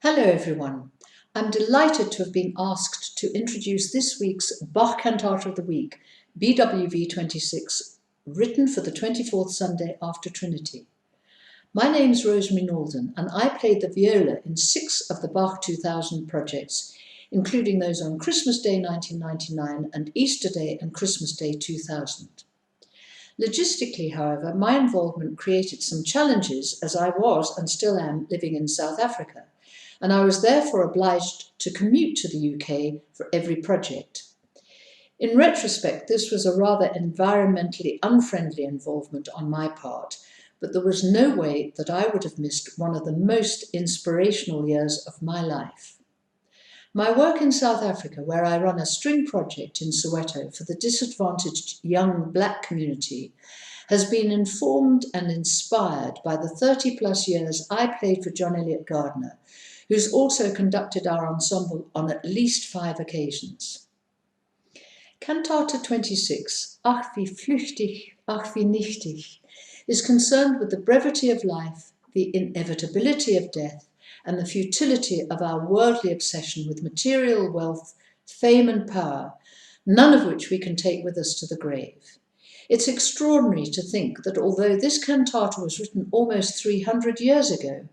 Hello everyone. I'm delighted to have been asked to introduce this week's Bach Cantata of the Week, BWV 26, written for the 24th Sunday after Trinity. My name's Rosemary Nalden and I played the viola in 6 of the Bach 2000 projects, including those on Christmas Day 1999 and Easter Day and Christmas Day 2000. Logistically, however, my involvement created some challenges as I was and still am living in South Africa, and I was therefore obliged to commute to the UK for every project. In retrospect, this was a rather environmentally unfriendly involvement on my part, but there was no way that I would have missed one of the most inspirational years of my life. My work in South Africa, where I run a string project in Soweto for the disadvantaged young black community, has been informed and inspired by the 30-plus years I played for John Eliot Gardiner, who's also conducted our ensemble on at least 5 occasions. Cantata 26, Ach wie flüchtig, ach wie nichtig, is concerned with the brevity of life, the inevitability of death, and the futility of our worldly obsession with material wealth, fame and power, none of which we can take with us to the grave. It's extraordinary to think that although this cantata was written almost 300 years ago,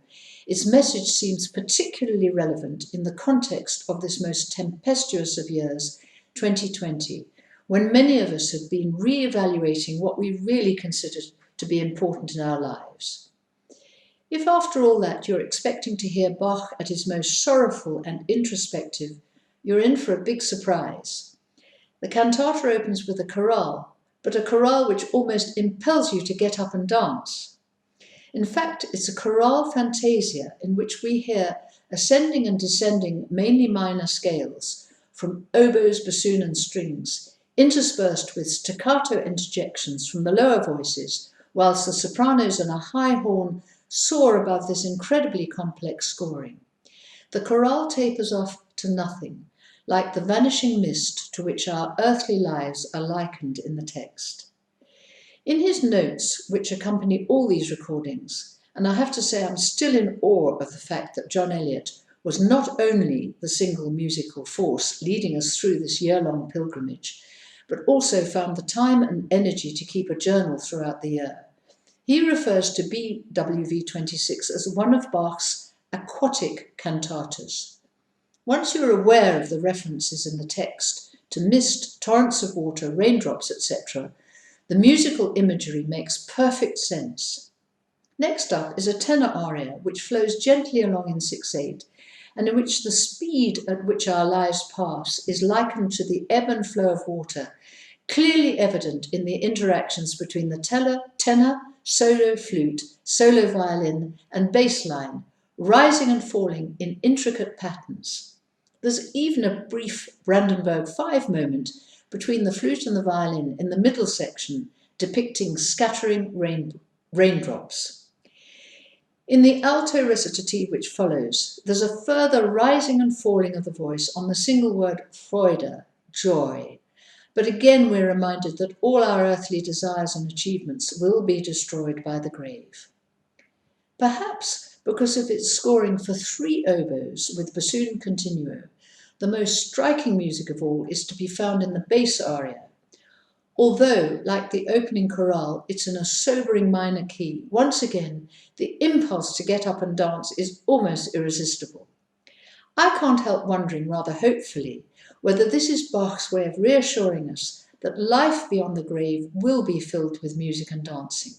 its message seems particularly relevant in the context of this most tempestuous of years, 2020, when many of us have been re-evaluating what we really consider to be important in our lives. If after all that you're expecting to hear Bach at his most sorrowful and introspective, you're in for a big surprise. The cantata opens with a chorale, but a chorale which almost impels you to get up and dance. In fact, it's a chorale fantasia in which we hear ascending and descending mainly minor scales from oboes, bassoon and strings, interspersed with staccato interjections from the lower voices, whilst the sopranos and a high horn soar above this incredibly complex scoring. The chorale tapers off to nothing, like the vanishing mist to which our earthly lives are likened in the text. In his notes, which accompany all these recordings, and I have to say I'm still in awe of the fact that John Eliot was not only the single musical force leading us through this year-long pilgrimage, but also found the time and energy to keep a journal throughout the year. He refers to BWV 26 as one of Bach's aquatic cantatas. Once you're aware of the references in the text to mist, torrents of water, raindrops, etc., the musical imagery makes perfect sense. Next up is a tenor aria which flows gently along in 6/8, and in which the speed at which our lives pass is likened to the ebb and flow of water, clearly evident in the interactions between the tenor, solo flute, solo violin and bass line, rising and falling in intricate patterns. There's even a brief Brandenburg 5 moment between the flute and the violin in the middle section, depicting scattering raindrops. In the alto recitative which follows, there's a further rising and falling of the voice on the single word Freude, joy. But again we're reminded that all our earthly desires and achievements will be destroyed by the grave. Perhaps because of its scoring for 3 oboes with bassoon continuo, the most striking music of all is to be found in the bass aria. Although, like the opening chorale, it's in a sobering minor key, once again, the impulse to get up and dance is almost irresistible. I can't help wondering, rather hopefully, whether this is Bach's way of reassuring us that life beyond the grave will be filled with music and dancing.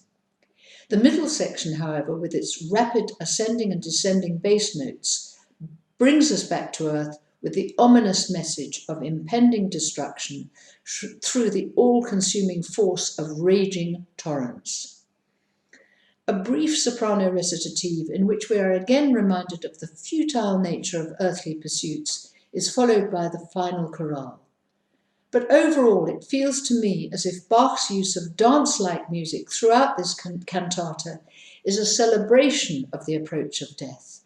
The middle section, however, with its rapid ascending and descending bass notes, brings us back to earth with the ominous message of impending destruction through the all-consuming force of raging torrents. A brief soprano recitative in which we are again reminded of the futile nature of earthly pursuits is followed by the final chorale. But overall, it feels to me as if Bach's use of dance-like music throughout this cantata is a celebration of the approach of death,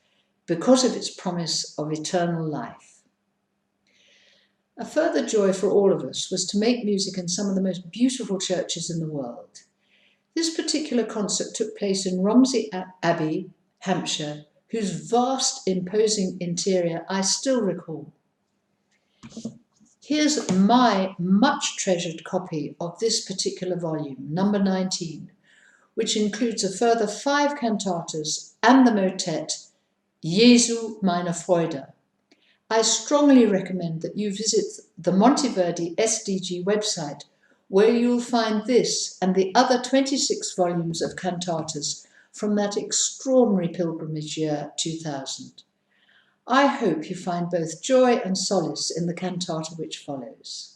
because of its promise of eternal life. A further joy for all of us was to make music in some of the most beautiful churches in the world. This particular concert took place in Romsey Abbey, Hampshire, whose vast, imposing interior I still recall. Here's my much treasured copy of this particular volume, number 19, which includes a further 5 cantatas and the motet Jesu meine Freude. I strongly recommend that you visit the Monteverdi SDG website, where you'll find this and the other 26 volumes of cantatas from that extraordinary pilgrimage year 2000. I hope you find both joy and solace in the cantata which follows.